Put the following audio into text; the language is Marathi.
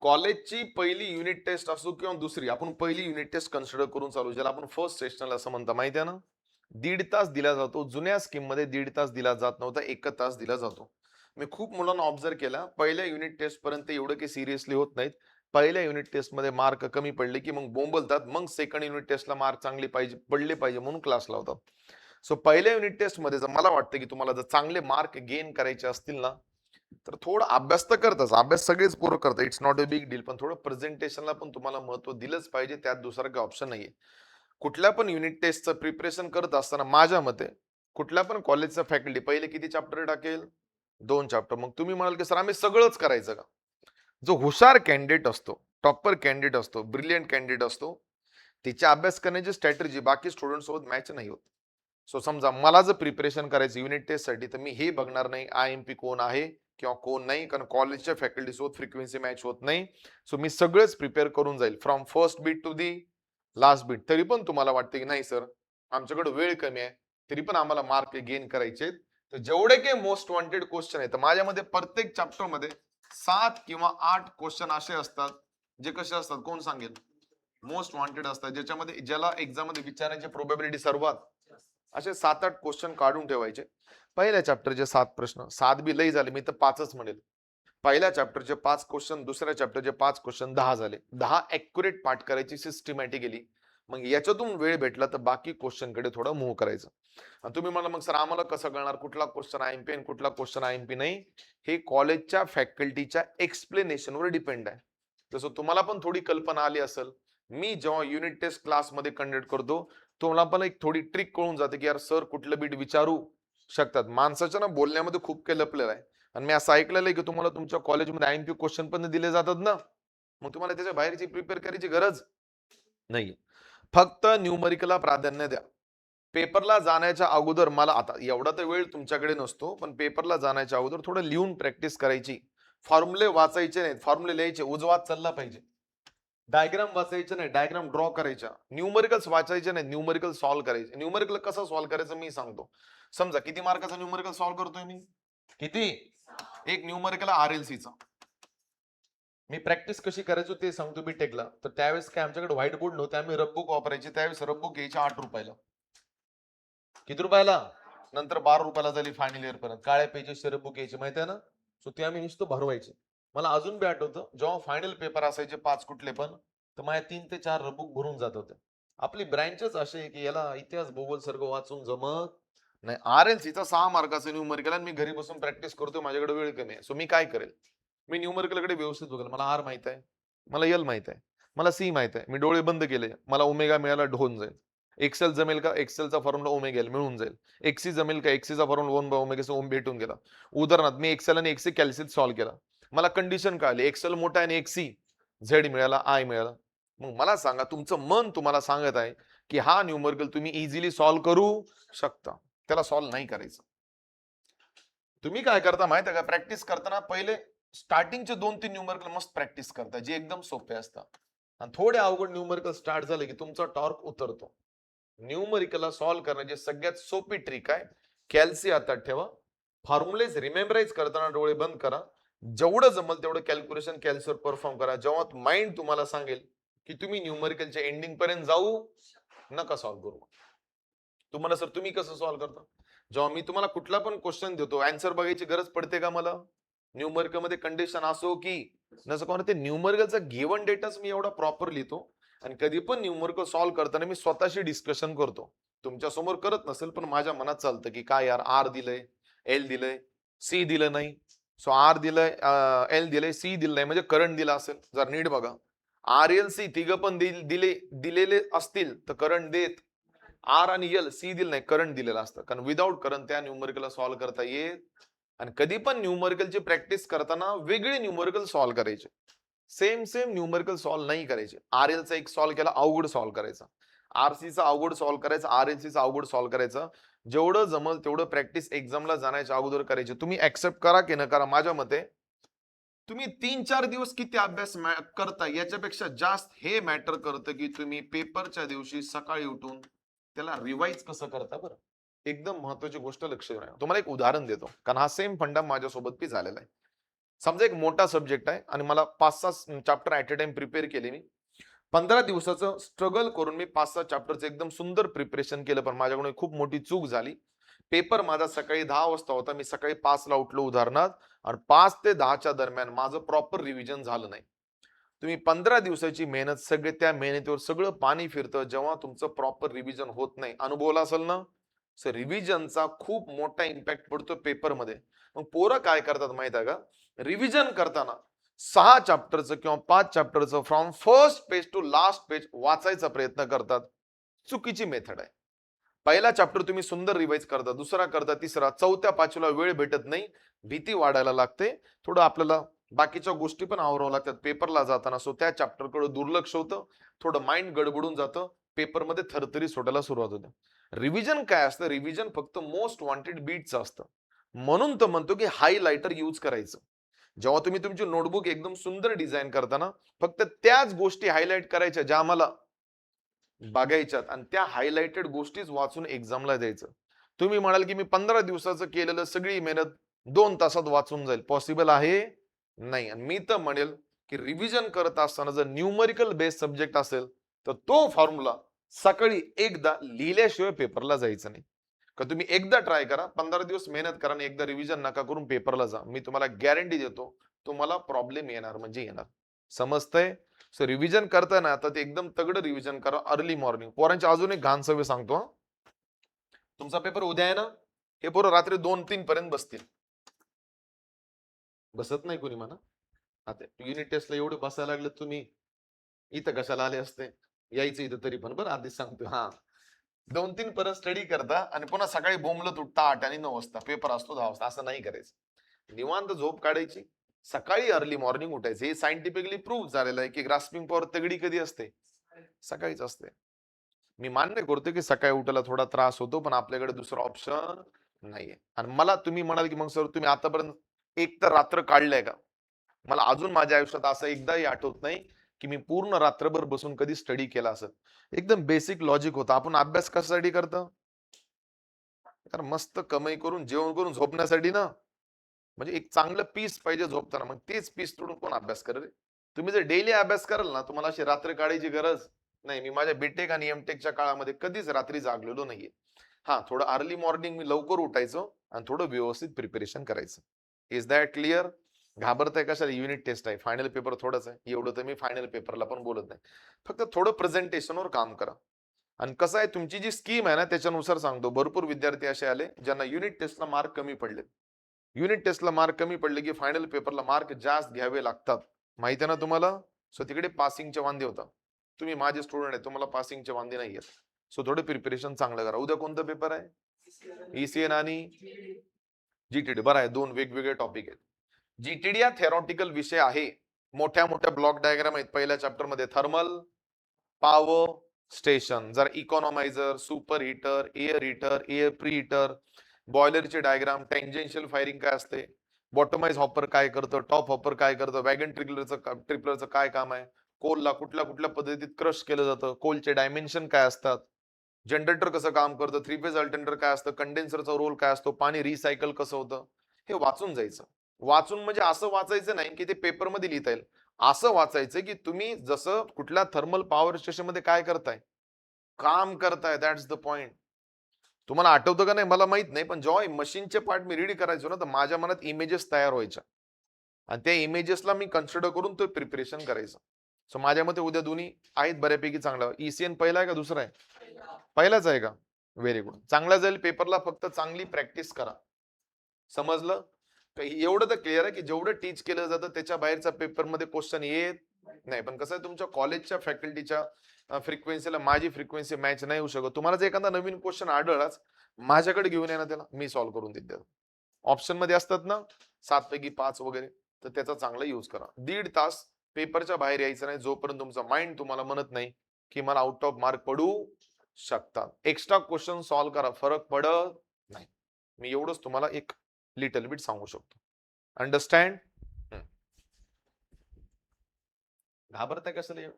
कॉलेजची पहिली युनिट टेस्ट असो किंवा दुसरी, आपण पहिली युनिट टेस्ट कन्सिडर करून चालू, ज्याला आपण फर्स्ट सेशनल असं म्हणतो, माहिती आहे ना? 1.5 तास दिला जातो. जुन्या स्कीम मध्ये 1.5 तास दिला जात नव्हता, 1 तास दिला जातो. मी खूप मुलांना ऑब्झर्व केला, पहिल्या युनिट टेस्ट पर्यंत एवढं काही सिरियसली होत नाहीत. पहिल्या युनिट टेस्ट मध्ये मार्क कमी पडले की मग बोंबलतात, मग सेकंड युनिट टेस्टला मार्क चांगले पाहिजे पडले पाहिजे म्हणून क्लास लावतात. सो पहिल्या युनिट टेस्ट मध्ये जर मला वाटतं की तुम्हाला जर चांगले मार्क गेन करायचे असतील ना, तर थोडा अभ्यास तर करताच, अभ्यास सगळेच पोरं करतात, it's not a big deal, पण थोडं प्रेझेंटेशनला पण तुम्हाला महत्व दिलंच पाहिजे, त्यात दुसरा काही ऑप्शन नाहीये. कुठल्या पण युनिट टेस्टचं प्रिपरेशन करत असताना माझ्या मते कुठल्या पण कॉलेजचा फॅकल्टी पहिले किती चॅप्टर टाकेल? 2 चॅप्टर. मग तुम्ही म्हणाल की सर आम्ही सगळंच करायचं का? जो हुशार कॅन्डिडेट असतो, टॉपर कॅन्डिडेट असतो, ब्रिलियंट कॅन्डिडेट असतो, तिच्या अभ्यास करण्याची स्ट्रॅटेजी बाकी स्टुडंट सोबत मॅच नाही होत. सो समजा मला जर प्रिपरेशन करायचं युनिट टेस्टसाठी, तर मी हे बघणार नाही आय-एम-पी कोण आहे किंवा कोण नाही, कारण कॉलेजच्या फॅकल्टी सोबत फ्रिक्वेन्सी मॅच होत नाही. सो मी सगळंच प्रिपेअर करून जाईल from first beat to the last beat. तरी पण तुम्हाला वाटते की नाही सर, आमच्याकडे वेळ कमी आहे, तरी पण आम्हाला मार्क गेन करायचे, तर जेवढे काही मोस्ट वॉन्टेड क्वेश्चन आहेत, तर माझ्यामध्ये प्रत्येक चॅप्टर मध्ये 7 किंवा 8 क्वेश्चन असे असतात, जे कसे असतात कोण सांगेल? मोस्ट वॉन्टेड असतात, ज्याच्यामध्ये ज्याला एक्झाम मध्ये विचारण्याची प्रोबॅबिलिटी सर्वात, असे 7-8 क्वेश्चन काढून ठेवायचे. पहिल्या चॅप्टरचे 7 प्रश्न, 7 बी लई झाले, मी तर 5च म्हणेल. पहिल्या चॅप्टरचे 5 क्वेश्चन, दुसऱ्या चॅप्टरचे 5 क्वेश्चन, 10 झाले. 10 ॲक्युरेट पाठ करायची सिस्टमॅटिकली. मग याच्यातून वेळ भेटला तर बाकी क्वेश्चन कडे थोडं मूव्ह करायचं. आणि तुम्ही मला मग सर आम्हाला कसं कळणार कुठला क्वेश्चन आय-एम-पी आणि कुठला क्वेश्चन आय-एम-पी नाही? हे कॉलेजच्या फॅकल्टीच्या एक्सप्लेनेशनवर डिपेंड आहे. जसं तुम्हाला पण थोडी कल्पना आली असेल, मी जेव्हा युनिट टेस्ट क्लासमध्ये कंडक्ट करतो, तुम्हाला पण एक थोडी ट्रिक कळून जाते की यार सर कुठलं बीट विचारू शकतात. माणसाच्या ना बोलण्यामध्ये खूप काही लपलेलं आहे. आणि मी असं ऐकलेलं आहे की तुम्हाला तुमच्या कॉलेजमध्ये आय-एम-पी क्वेश्चन पण दिले जातात ना, मग तुम्हाला त्याच्या बाहेरची प्रिपेअर करायची गरज नाही. फक्त न्यूमरिकला प्राधान्य द्या. पेपरला जाण्याच्या अगोदर मला आता एवढा तर वेळ तुमच्याकडे नसतो, पण पेपरला जाण्याच्या अगोदर थोडं लिहून प्रॅक्टिस करायची. फॉर्म्युले वाचायचे नाहीत, फॉर्म्युले लिहायचे, उजवात चालला पाहिजे. डायग्राम वाचायचे नाही, डायग्राम ड्रॉ करायच्या. न्यूमरिकल्स वाचायचे नाही, न्यूमरिकल सॉल्व्ह करायचे. न्यूमरिकल कसं सॉल्व्ह करायचं मी सांगतो. समजा किती मार्काचा न्यूमरिकल सॉल्व्ह करतोय मी? किती? एक न्यूमरिकल आर-एल-सीचा. मी प्रॅक्टिस कशी करायचो ते सांगतो बीटेकला. तर त्यावेळेस काय आमच्याकडे व्हाईट बोर्ड नव्हते, आम्ही रबबुक वापरायचे. त्यावेळेस रबबुक यायची 8 रुपयाला. किती रुपयाला? नंतर 12 रुपयाला झाली फायनल इयर पर्यंत. काळ्या पेजेसचे रबबुक यायचे, माहिती आहे ना? सो ते आम्ही नुसतं भरवायचे. मला अजून बी आठवतं, जेव्हा फायनल पेपर असायचे 5 कुठले पण, तर माझ्या 3 ते 4 रबबुक भरून जात होते. आपली ब्रँचच अशी आहे की याला इतिहास भूगोल सर्व वाचून जमत नाही. आर-एल-सीचा 6 मार्काचा न्यूमरिकल आणि मी घरी बसून प्रॅक्टिस करतोय, माझ्याकडे वेळ कमी आहे. सो मी काय करेल? मी न्यूमरिकलकडे व्यवस्थित बघेल. मला आर माहित आहे, मला एल माहित आहे, मला सी माहित आहे. मी डोळे बंद केले, मला ओमेगा मिळाला ढोन जाईल. एक्सेल जमेल का? एक्सेलचा फॉर्म्युला ओमेगा मिळून जाईल. एक्सी जमेल का? एक्सीचा फॉर्म्युला 1 बाय ओमेगाचा ओम भेटून गेला. उदाहरणार्थ मी एक्सेल आणि एक्सी कॅल्सिल सॉल्व्ह केला. मला कंडिशन कळाली, एक्सेल मोठा आणि एक्सी झेड मिळाला, आय मिळाला. मग मला सांगा, तुमचं मन तुम्हाला सांगत आहे की हा न्यूमरिकल तुम्ही इझिली सॉल्व्ह करू शकता. त्याला सॉल्व्ह नाही करायचं. तुम्ही काय करता माहिती आहे का? प्रॅक्टिस करताना पहिले स्टार्टिंगचे 2-3 न्यूमरिकल मस्त प्रॅक्टिस करता, जे एकदम सोपे असतात. आणि थोडे अवघड न्यूमरिकल स्टार्ट झाले की तुमचा टॉर्क उतरतो. न्यूमरिकलला सॉल्व्ह करण्याची सगळ्यात सोपी ट्रिक आहे, कॅल्सी हातात ठेवा. फॉर्म्युलेज रिमेंबराइज करताना डोळे बंद करा. जेवढं जमल तेवढं कॅल्क्युलेशन कॅल्सीवर परफॉर्म करा. जेव्हा माइंड तुम्हाला सांगेल की तुम्ही न्यूमरिकलच्या एंडिंग पर्यंत जाऊ नका सॉल्व्ह करू. तुम्हाला सर तुम्ही कसं सॉल्व्ह करता? जेव्हा मी तुम्हाला कुठला पण क्वेश्चन देतो, आन्सर बघायची गरज पडते का मला? न्यूमरिकल मध्ये कंडिशन असो की नसो, कोण ते न्यूमरिकलचा गिव्हन डेटाच मी एवढा प्रॉपर लिहितो. आणि कधी पण न्यूमरिकल सॉल्व्ह करताना मी स्वतःशी डिस्कशन करतो. तुमच्या समोर करत नसेल, पण माझ्या मनात चालतं की काय यार, आर दिलंय, एल दिलंय, सी दिलं नाही. सो आर दिलंय, एल दिलंय, सी दिलं नाही, म्हणजे करंट दिला असेल. जर नीट बघा, आर एल सी तिघ पण दिलेले असतील तर करंट देत. आर आणि एल, सी दिलं नाही, करंट दिलेलं असतं. कारण विदाऊट करंट त्या न्यूमरिकलला सॉल्व्ह करता येत. आणि कधी पण न्यूमरिकलची प्रॅक्टिस करताना वेगळे न्यूमरिकल सॉल्व्ह करायचे. सेम सेम न्यूमरिकल सॉल्व्ह नाही करायचे. आर एल चा एक सॉल्व्ह केला, अवघड सॉल्व्ह करायचा. आर-सी चा अवघड सॉल्व्ह करायचा, आर-एल-सी चा अवघड सॉल्व्ह करायचा. जेवढं जमल तेवढं प्रॅक्टिस एक्झामला जाण्याच्या अगोदर करायची. तुम्ही ऍक्सेप्ट करा की न करा, माझ्या मते तुम्ही 3-4 दिवस किती अभ्यास करता याच्यापेक्षा जास्त हे मॅटर करतं की तुम्ही पेपरच्या दिवशी सकाळी उठून त्याला रिवाइज कसं करता. बरं, एकदम महत्वाची गोष्ट लक्ष द्या. तुम्हाला एक उदाहरण देतो, कारण हा सेम फंडा माझ्यासोबत बी झालेला आहे. समजा एक मोठा सब्जेक्ट आहे आणि मला 5-6 chapter at a time prepare केले मी. 15 दिवसाचं स्ट्रगल करून मी 5-6 चॅप्टरचं एकदम सुंदर प्रिपरेशन केलं, पण माझ्याकडून खूप मोठी चूक झाली. पेपर माझा सकाळी 10 वाजता होता. मी सकाळी 5 ला उठलो उदाहरणार्थ, आणि 5 ते 10च्या दरम्यान माझं प्रॉपर रिव्हिजन झालं नाही. तुम्ही 15 दिवसाची मेहनत, सगळे त्या मेहनतीवर सगळं पाणी फिरतं जेव्हा तुमचं प्रॉपर रिव्हिजन होत नाही. अनुभवला असेल ना? सर, रिव्हिजनचा खूप मोठा इम्पॅक्ट पडतो पेपरमध्ये. मग पोरं काय करतात माहित आहे का? रिव्हिजन करताना 6 चॅप्टरचं किंवा 5 चॅप्टरचं from first page to last page वाचायचा प्रयत्न करतात. चुकीची मेथड आहे. पहिला चॅप्टर तुम्ही सुंदर रिवाइज करता, दुसरा करता, तिसरा, चौथ्या, पाचवीला वेळ भेटत नाही, भीती वाढायला लागते. थोडं आपल्याला बाकीच्या गोष्टी पण आवरावं लागतात पेपरला जाताना. सो त्या चॅप्टरकडे दुर्लक्ष होतं, थोडं माइंड गडबडून जातं, पेपरमध्ये थरथरी सुटायला सुरुवात होते. रिव्हिजन काय असतं? रिव्हिजन फक्त मोस्ट वॉन्टेड बीटचं असतं. म्हणून तर म्हणतो की हायलायटर यूज करायचं. जेव्हा तुम्ही तुमची नोटबुक एकदम सुंदर डिझाईन करताना, फक्त त्याच गोष्टी हायलाइट करायच्या ज्या आम्हाला बघायच्यात, आणि त्या हायलाइटेड गोष्टीच वाचून एक्झामला द्यायचं. तुम्ही म्हणाल की मी 15 दिवसाचं केलेलं सगळी मेहनत 2 तासात वाचून जाईल, पॉसिबल आहे? नाही. आणि मी तर म्हणेल की रिव्हिजन करत असताना जर न्यूमरिकल बेस्ड सब्जेक्ट असेल तर तो फॉर्म्युला सकाळी एकदा लिहिल्याशिवाय पेपरला जायचं नाही. का तुम्ही एकदा ट्राय करा, 15 दिवस मेहनत करा आणि एकदा रिव्हिजन नका करून पेपरला जा. मी तुम्हाला गॅरंटी देतो तुम्हाला प्रॉब्लेम येणार म्हणजे येणार. समजतंय? सो रिव्हिजन करताना आता ते एकदम तगडं रिव्हिजन करा अर्ली मॉर्निंग. पोरांची अजून एक घाण सवय सांगतो हं. तुमचा पेपर उद्या आहे ना, हे पोरं रात्री 2-3 पर्यंत बसतील. बसत नाही कोणी म्हणा. आता युनिट टेस्टला एवढे बसायला लागले तुम्ही, इथं कशाला आले असते? यायचं इथं तरी पण, बरं आधीच सांगतो. हा, 2-3 परत स्टडी करता आणि पुन्हा सकाळी बोंबलत उठता 8 आणि 9 वाजता, पेपर असतो 10 वाजता. असं नाही करायचं. निवांत झोप काढायची, सकाळी अर्ली मॉर्निंग उठायचं. हे सायंटिफिकली प्रूव्ह झालेलं आहे की ग्रास्पिंग पॉवर तगडी कधी असते? सकाळीच असते. मी मान्य करतो की सकाळी उठायला थोडा त्रास होतो, पण आपल्याकडे दुसरा ऑप्शन नाहीये. आणि मला तुम्ही म्हणाल की मग सर तुम्ही आतापर्यंत एक तर रात्र काढलंय का? मला अजून माझ्या आयुष्यात असं एकदाही आठवत नाही की मी पूर्ण रात्रभर बसून कधी स्टडी केला असेल. एकदम बेसिक लॉजिक होता. आपण अभ्यास कशासाठी करतो? तर मस्त कमाई करून, जेवण करून झोपण्यासाठी ना. म्हणजे एक चांगलं पीस पाहिजे झोपताना. मग तेच पीस तोडून कोण अभ्यास करेल? तुम्ही जर डेली अभ्यास कराल ना, तुम्हाला अशी रात्र काढायची गरज नाही. मी माझ्या बीटेक आणि एमटेकच्या काळामध्ये कधीच रात्री जागलेलो नाहीये. हा, थोडं अर्ली मॉर्निंग मी लवकर उठायचो आणि थोडं व्यवस्थित प्रिपरेशन करायचं. Is that clear? घाबरताय कशाला? युनिट टेस्ट आहे, फायनल पेपर थोडंच आहे. एवढं तर मी फायनल पेपरला पण बोलत नाही. फक्त थोडं प्रेझेंटेशनवर काम करा. आणि कसं आहे, तुमची जी स्कीम आहे ना त्याच्यानुसार सांगतो. भरपूर विद्यार्थी असे आले ज्यांना युनिट टेस्टला मार्क कमी पडले. युनिट टेस्टला मार्क कमी पडले की फायनल पेपरला मार्क जास्त घ्यावे लागतात. माहिती आहे ना तुम्हाला? सो तिकडे पासिंगचे वांदे होतात. तुम्ही माझे स्टुडंट आहे, तुम्हाला पासिंगचे वांदे नाही आहेत. सो थोडं प्रिपरेशन चांगलं करा. उद्या कोणता पेपर आहे? ECN आणि जीटीडी. बरं आहे, 2 वेगवेगळे टॉपिक आहेत. जीटीडी हा थेरॉटिकल विषय आहे. मोठ्या मोठ्या ब्लॉक डायग्राम आहेत. पहिल्या चॅप्टर मध्ये थर्मल पॉवर स्टेशन, जर economiser, super heater, air heater, air pre heater, बॉयलरचे डायग्राम, टँजेन्शियल फायरिंग काय असते, बॉटमाइज हॉपर काय करतं, टॉप हॉपर काय करतं, वॅगन ट्रिपलरचं काय काम आहे, कोलला कुठल्या कुठल्या पद्धतीत क्रश केलं जातं, कोलचे डायमेन्शन काय असतात, जनरेटर कसं काम करतं, 3 फेज अल्टरनेटर काय असतं, कंडेन्सरचा रोल काय असतो, पाणी रिसायकल कसं होतं, हे वाचून जायचं. वाचून म्हणजे असं वाचायचं नाही की ते पेपरमध्ये लिहिता येईल. असं वाचायचं की तुम्ही जसं कुठल्या थर्मल पॉवर स्टेशन मध्ये काय करताय, काम करताय. That's the point. तुम्हाला आठवतं का नाही मला माहित नाही, पण जेव्हा मशीनचे पार्ट मी रीड करायचो ना, तर माझ्या मनात इमेजेस तयार व्हायच्या आणि त्या इमेजेसला मी कन्सिडर करून तो प्रिपरेशन करायचं. सो माझ्या मते उद्या दोन्ही आहेत बऱ्यापैकी चांगला. ECN पहिला आहे का दुसरा आहे? पहिलाच आहे का? Very good. चांगला जाईल पेपरला, फक्त चांगली प्रॅक्टिस करा. समजलं? एवढं तर क्लिअर आहे की जेवढं टीच केलं जातं त्याच्या बाहेरचा पेपरमध्ये क्वेश्चन येत नाही. पण कसं आहे, तुमच्या कॉलेजच्या फॅकल्टीच्या फ्रिक्वेन्सीला माझी फ्रिक्वेन्सी मॅच नाही होऊ शकत. तुम्हाला जर एखादा नवीन क्वेश्चन आढळलाच, माझ्याकडे घेऊन येणार, त्याला मी सॉल्व्ह करून देते. ऑप्शन मध्ये असतात ना 7 पैकी 5 वगैरे, तर त्याचा चांगला युज करा. 1.5 तास पेपरच्या बाहेर यायचं नाही जोपर्यंत तुमचा माइंड तुम्हाला म्हणत नाही की मला आउट ऑफ मार्क पडू शकतात. एक्स्ट्रा क्वेश्चन सॉल्व्ह करा, फरक पडत नाही. मी एवढंच तुम्हाला एक लिटल बिट सांगू शकतो. अंडरस्टँड? घाबरताय कशाला?